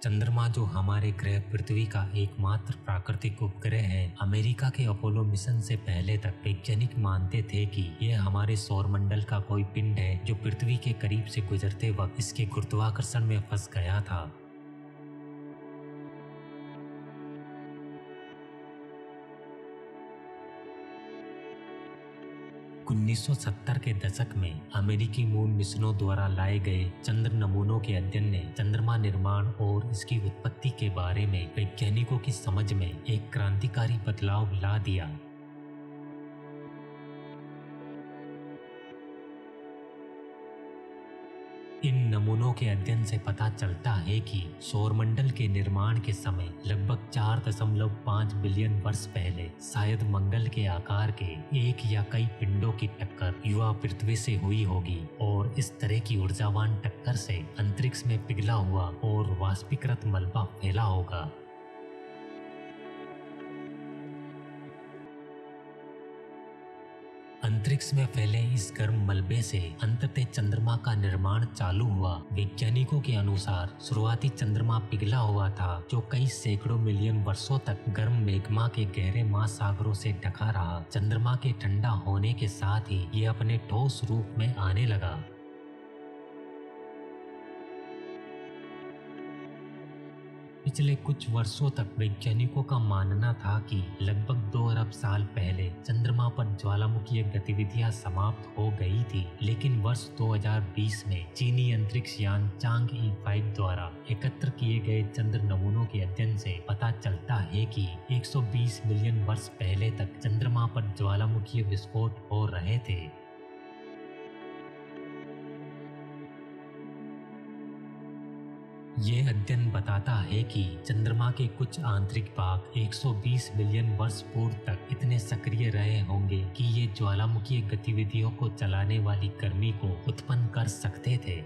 चंद्रमा जो हमारे ग्रह पृथ्वी का एकमात्र प्राकृतिक उपग्रह है, अमेरिका के अपोलो मिशन से पहले तक वैज्ञानिक मानते थे कि यह हमारे सौरमंडल का कोई पिंड है जो पृथ्वी के करीब से गुजरते वक्त इसके गुरुत्वाकर्षण में फंस गया था। उन्नीस सौ 1970 के दशक में अमेरिकी मून मिशनों द्वारा लाए गए चंद्र नमूनों के अध्ययन ने चंद्रमा निर्माण और इसकी उत्पत्ति के बारे में वैज्ञानिकों की समझ में एक क्रांतिकारी बदलाव ला दिया। इन नमूनों के अध्ययन से पता चलता है कि सौरमंडल के निर्माण के समय लगभग 4.5 बिलियन वर्ष पहले शायद मंगल के आकार के एक या कई पिंडों की टक्कर युवा पृथ्वी से हुई होगी और इस तरह की ऊर्जावान टक्कर से अंतरिक्ष में पिघला हुआ और वाष्पीकृत मलबा फैला होगा। अंतरिक्ष में फैले इस गर्म मलबे से अंततः चंद्रमा का निर्माण चालू हुआ। वैज्ञानिकों के अनुसार शुरुआती चंद्रमा पिघला हुआ था जो कई सैकड़ों मिलियन वर्षों तक गर्म मैग्मा के गहरे महासागरों से ढका रहा। चंद्रमा के ठंडा होने के साथ ही ये अपने ठोस रूप में आने लगा। पिछले कुछ वर्षों तक वैज्ञानिकों का मानना था कि लगभग 2 अरब साल पहले चंद्रमा पर ज्वालामुखीय गतिविधियां समाप्त हो गई थी, लेकिन वर्ष 2020 में चीनी अंतरिक्ष यान चांग-ई 5 द्वारा एकत्र किए गए चंद्र नमूनों के अध्ययन से पता चलता है कि 120 मिलियन वर्ष पहले तक चंद्रमा पर ज्वालामुखीय विस्फोट हो रहे थे। ये अध्ययन बताता है कि चंद्रमा के कुछ आंतरिक भाग 120 मिलियन वर्ष पूर्व तक इतने सक्रिय रहे होंगे कि ये ज्वालामुखीय गतिविधियों को चलाने वाली गर्मी को उत्पन्न कर सकते थे।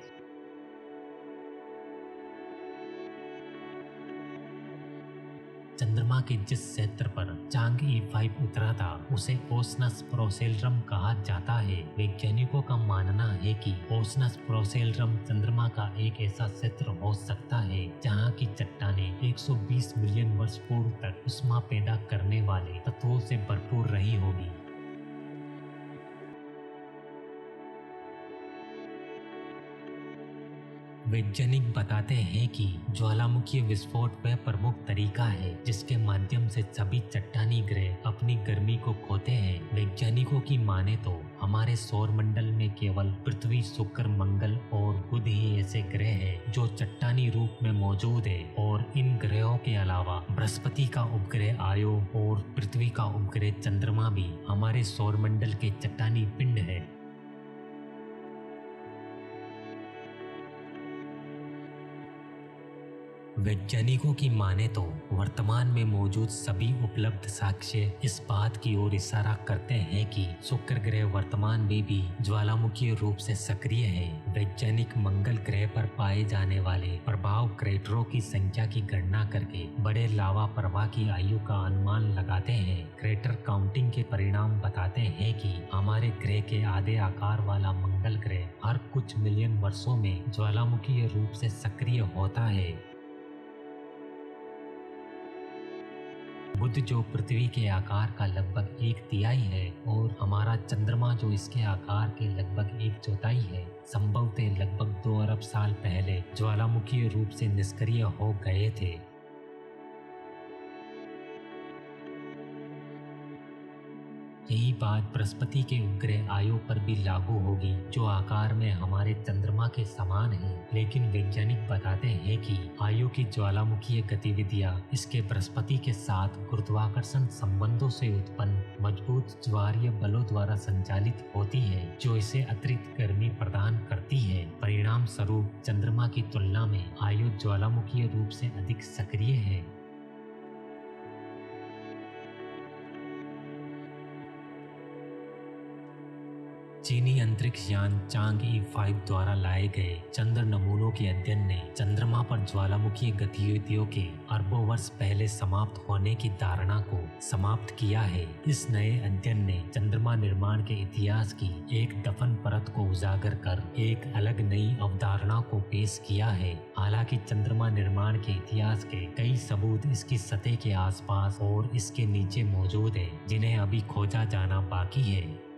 चंद्रमा के जिस क्षेत्र पर चांग-ई 5 उतरा था उसे ओसनस प्रोसेलरम कहा जाता है। वैज्ञानिकों का मानना है कि ओसनस प्रोसेलरम चंद्रमा का एक ऐसा क्षेत्र हो सकता है जहां की चट्टानें 120 मिलियन वर्ष पूर्व तक उष्मा पैदा करने वाले तत्वों से भरपूर रही होगी। वैज्ञानिक बताते हैं कि ज्वालामुखीय विस्फोट वह प्रमुख तरीका है जिसके माध्यम से सभी चट्टानी ग्रह अपनी गर्मी को खोते हैं। वैज्ञानिकों की माने तो हमारे सौरमंडल में केवल पृथ्वी, शुक्र, मंगल और बुध ही ऐसे ग्रह हैं जो चट्टानी रूप में मौजूद है और इन ग्रहों के अलावा बृहस्पति का उपग्रह आयो और पृथ्वी का उपग्रह चंद्रमा भी हमारे सौरमंडल के चट्टानी पिंड है। वैज्ञानिकों की माने तो वर्तमान में मौजूद सभी उपलब्ध साक्ष्य इस बात की ओर इशारा करते हैं कि शुक्र ग्रह वर्तमान में भी ज्वालामुखीय रूप से सक्रिय है। वैज्ञानिक मंगल ग्रह पर पाए जाने वाले प्रभाव क्रेटरों की संख्या की गणना करके बड़े लावा प्रवाह की आयु का अनुमान लगाते हैं। क्रेटर काउंटिंग के परिणाम बताते हैं कि हमारे ग्रह के आधे आकार वाला मंगल ग्रह हर कुछ मिलियन वर्षों में ज्वालामुखीय रूप से सक्रिय होता है। बुध जो पृथ्वी के आकार का लगभग 1/3 है और हमारा चंद्रमा जो इसके आकार के लगभग 1/4 है, संभवतः लगभग 2 अरब साल पहले ज्वालामुखीय रूप से निष्क्रिय हो गए थे। यही बात बृहस्पति के उपग्रह आयो पर भी लागू होगी जो आकार में हमारे चंद्रमा के समान है, लेकिन वैज्ञानिक बताते हैं कि आयो की ज्वालामुखीय गतिविधियां इसके बृहस्पति के साथ गुरुत्वाकर्षण संबंधों से उत्पन्न मजबूत ज्वारीय बलों द्वारा संचालित होती है जो इसे अतिरिक्त गर्मी प्रदान करती है। परिणाम स्वरूप चंद्रमा की तुलना में आयो ज्वालामुखीय रूप से अधिक सक्रिय है। चीनी अंतरिक्ष यान चांग-ई 5 द्वारा लाए गए चंद्र नमूनों के अध्ययन ने चंद्रमा पर ज्वालामुखीय गतिविधियों के अरबों वर्ष पहले समाप्त होने की धारणा को समाप्त किया है। इस नए अध्ययन ने चंद्रमा निर्माण के इतिहास की एक दफन परत को उजागर कर एक अलग नई अवधारणा को पेश किया है। हालांकि चंद्रमा निर्माण के इतिहास के कई सबूत इसकी सतह के आसपास और इसके नीचे मौजूद है, जिन्हें अभी खोजा जाना बाकी है।